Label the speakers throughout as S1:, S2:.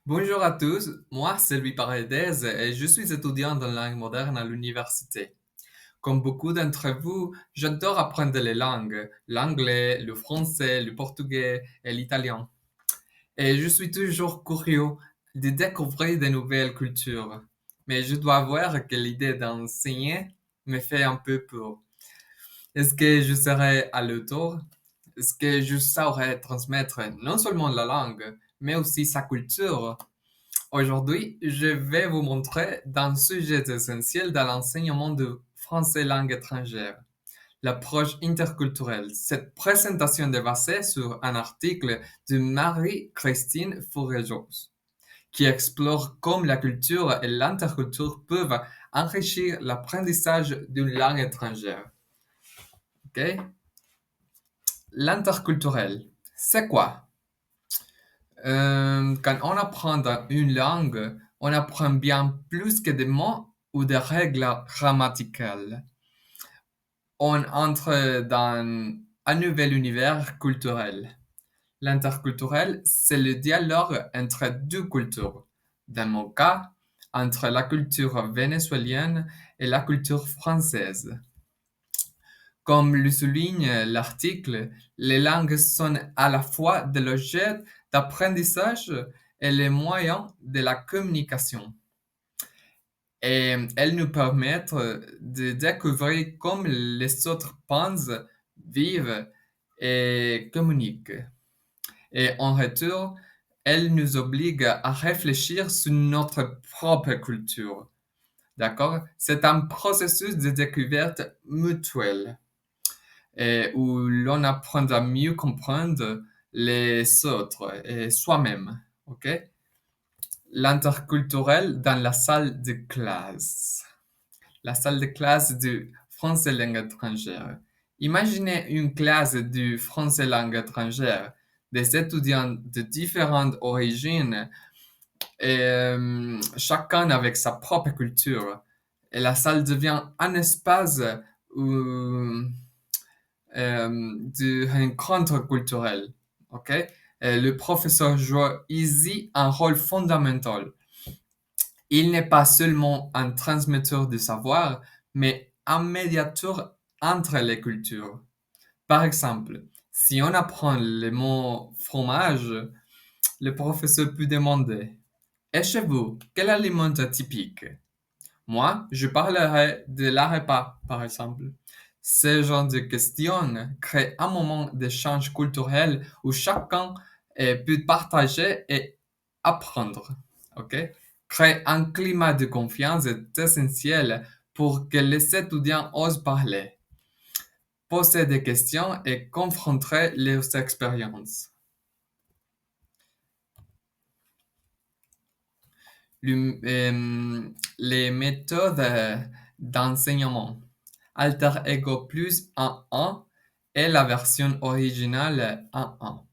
S1: Bonjour à tous, moi c'est Louis Paredes et je suis étudiant en langue moderne à l'université. Comme beaucoup d'entre vous, j'adore apprendre les langues, l'anglais, le français, le portugais et l'italien. Et je suis toujours curieux de découvrir de nouvelles cultures. Mais je dois avouer que l'idée d'enseigner me fait un peu peur. Est-ce que je serai à l'auteur? Est-ce que je saurais transmettre non seulement la langue, mais aussi sa culture? Aujourd'hui, je vais vous montrer d'un sujet essentiel dans l'enseignement de français langue étrangère, l'approche interculturelle. Cette présentation est basée sur un article de Marie-Christine Fourejos, qui explore comment la culture et l'interculture peuvent enrichir l'apprentissage d'une langue étrangère. Ok? L'interculturel, c'est quoi? Quand on apprend une langue, on apprend bien plus que des mots ou des règles grammaticales. On entre dans un nouvel univers culturel. L'interculturel, c'est le dialogue entre deux cultures. Dans mon cas, entre la culture vénézuélienne et la culture française. Comme le souligne l'article, les langues sont à la fois des logiciels d'apprentissage et les moyens de la communication. Et elles nous permettent de découvrir comment les autres pensent, vivent et communiquent. Et en retour, elles nous obligent à réfléchir sur notre propre culture. D'accord? C'est un processus de découverte mutuelle et où l'on apprend à mieux comprendre les autres et soi-même. OK? L'interculturel dans la salle de classe. La salle de classe du français langue étrangère. Imaginez une classe du français langue étrangère, des étudiants de différentes origines et chacun avec sa propre culture. Et la salle devient un espace où de rencontre culturelle. OK? Le professeur joue ici un rôle fondamental. Il n'est pas seulement un transmetteur de savoir, mais un médiateur entre les cultures. Par exemple, si on apprend le mot fromage, le professeur peut demander: Et chez vous, quel aliment est typique? Moi, je parlerai de la repas, par exemple. Ce genre de questions crée un moment d'échange culturel où chacun peut partager et apprendre. OK? Créer un climat de confiance est essentiel pour que les étudiants osent parler, poser des questions et confronter leurs expériences. Les méthodes d'enseignement. Alter Ego plus 1.1 est la version originale 1.1.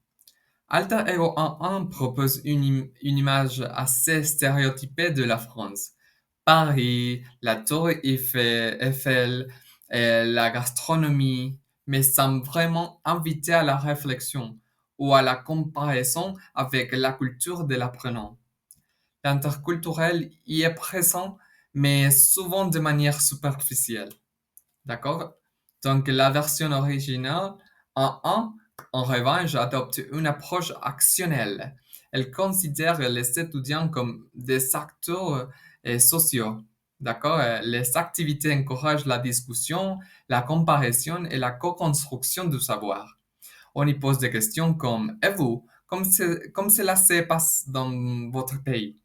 S1: Alter Ego 1.1 propose une image assez stéréotypée de la France. Paris, la tour Eiffel, et la gastronomie, mais sans vraiment inviter à la réflexion ou à la comparaison avec la culture de l'apprenant. L'interculturel y est présent, mais souvent de manière superficielle. D'accord? Donc, la version originale en 1, en revanche, adopte une approche actionnelle. Elle considère les étudiants comme des acteurs sociaux. D'accord? Les activités encouragent la discussion, la comparaison et la co-construction du savoir. On y pose des questions comme: Et vous, comme cela se passe dans votre pays?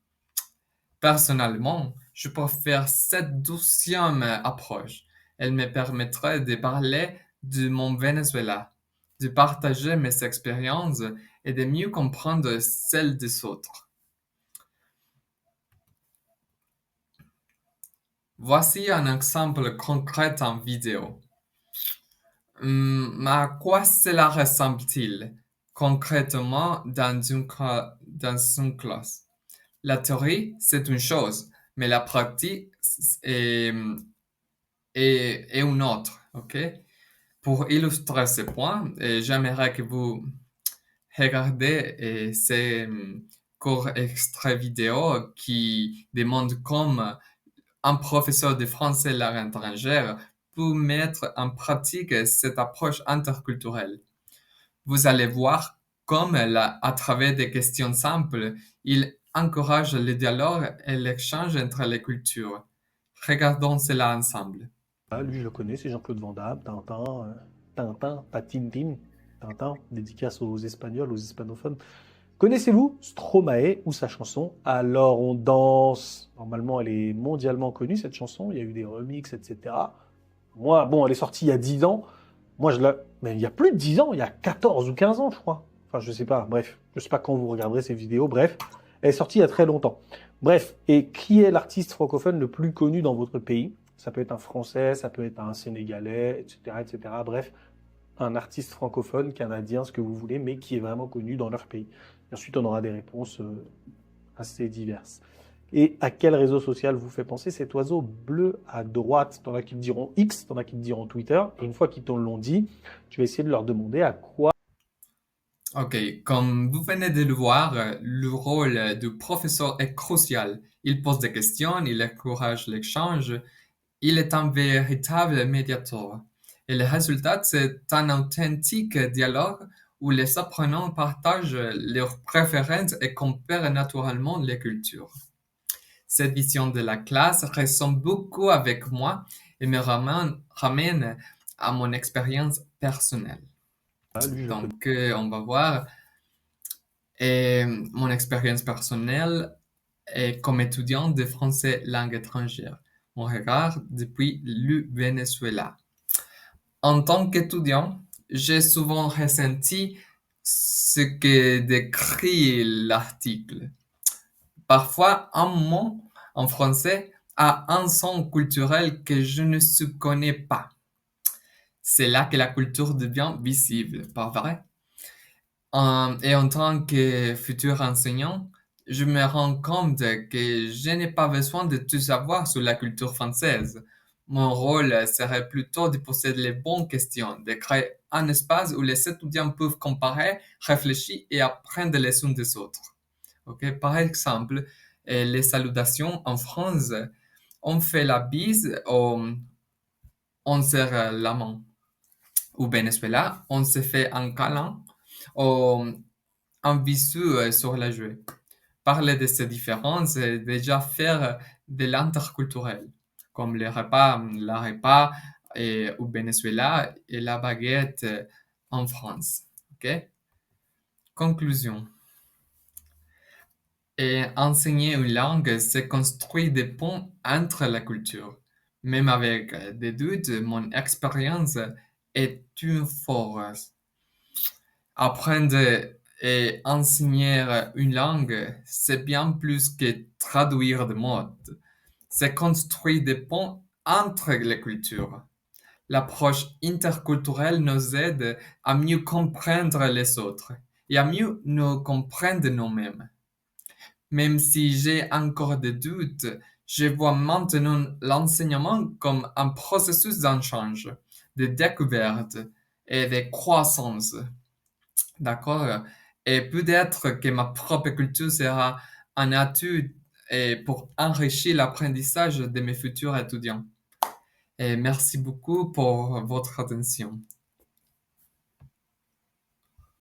S1: Personnellement, je préfère cette douzième approche. Elle me permettrait de parler de mon Venezuela, de partager mes expériences et de mieux comprendre celles des autres. Voici un exemple concret en vidéo. À quoi cela ressemble-t-il concrètement dans une classe? La théorie, c'est une chose, mais la pratique est, est une autre. OK? Pour illustrer ce point, j'aimerais que vous regardez courts extraits vidéo qui demandent comme un professeur de français langue étrangère peut mettre en pratique cette approche interculturelle. Vous allez voir comme à travers des questions simples, il encourage le dialogue et l'échange entre les cultures. Regardons cela ensemble.
S2: Ah, lui, je le connais, c'est Jean-Claude Van Damme, Tintin, Tintin, pas Tintin, Tintin, dédicace aux Espagnols, aux hispanophones. Connaissez-vous Stromae ou sa chanson Alors on danse? Normalement, elle est mondialement connue, cette chanson. Il y a eu des remixes, etc. Moi, bon, elle est sortie il y a 10 ans. Moi, je la... Mais il y a plus de 10 ans, il y a 14 ou 15 ans, je crois. Enfin, je sais pas, bref. Je sais pas quand vous regarderez ces vidéos, bref. Elle est sortie il y a très longtemps. Bref, et qui est l'artiste francophone le plus connu dans votre pays? Ça peut être un Français, ça peut être un Sénégalais, etc., etc. Bref, un artiste francophone, canadien, ce que vous voulez, mais qui est vraiment connu dans leur pays. Et ensuite, on aura des réponses assez diverses. Et à quel réseau social vous fait penser cet oiseau bleu à droite? T'en as qui te diront X, t'en as qui te diront Twitter. Et une fois qu'ils t'ont l'ont dit, tu vas essayer de leur demander à quoi.
S1: Ok, comme vous venez de le voir, le rôle du professeur est crucial. Il pose des questions, il encourage l'échange, il est un véritable médiateur. Et le résultat, c'est un authentique dialogue où les apprenants partagent leurs préférences et comparent naturellement les cultures. Cette vision de la classe ressemble beaucoup avec moi et me ramène à mon expérience personnelle.
S2: Ah, lui, je le connais.
S1: Donc, on va voir. Et mon expérience personnelle est comme étudiant de français langue étrangère. Mon regard depuis le Venezuela. En tant qu'étudiant, j'ai souvent ressenti ce que décrit l'article. Parfois, un mot en français a un sens culturel que je ne connais pas. C'est là que la culture devient visible, pas vrai? Et en tant que futur enseignant, je me rends compte que je n'ai pas besoin de tout savoir sur la culture française. Mon rôle serait plutôt de poser les bonnes questions, de créer un espace où les étudiants peuvent comparer, réfléchir et apprendre les uns des autres. Ok. Par exemple, les salutations en France, on fait la bise ou on serre la main. Au Venezuela, on se fait un câlin ou un bisou sur la joue. Parler de ces différences et déjà faire de l'interculturel, comme la repas au Venezuela et la baguette en France. Ok. Conclusion. Et enseigner une langue, c'est construire des ponts entre la culture. Même avec des doutes, mon expérience est une force. Apprendre et enseigner une langue, c'est bien plus que traduire des mots. C'est construire des ponts entre les cultures. L'approche interculturelle nous aide à mieux comprendre les autres et à mieux nous comprendre nous-mêmes. Même si j'ai encore des doutes, je vois maintenant l'enseignement comme un processus d'échange, de découverte et de croissance. D'accord? Et peut-être que ma propre culture sera un atout pour enrichir l'apprentissage de mes futurs étudiants. Et merci beaucoup pour votre attention.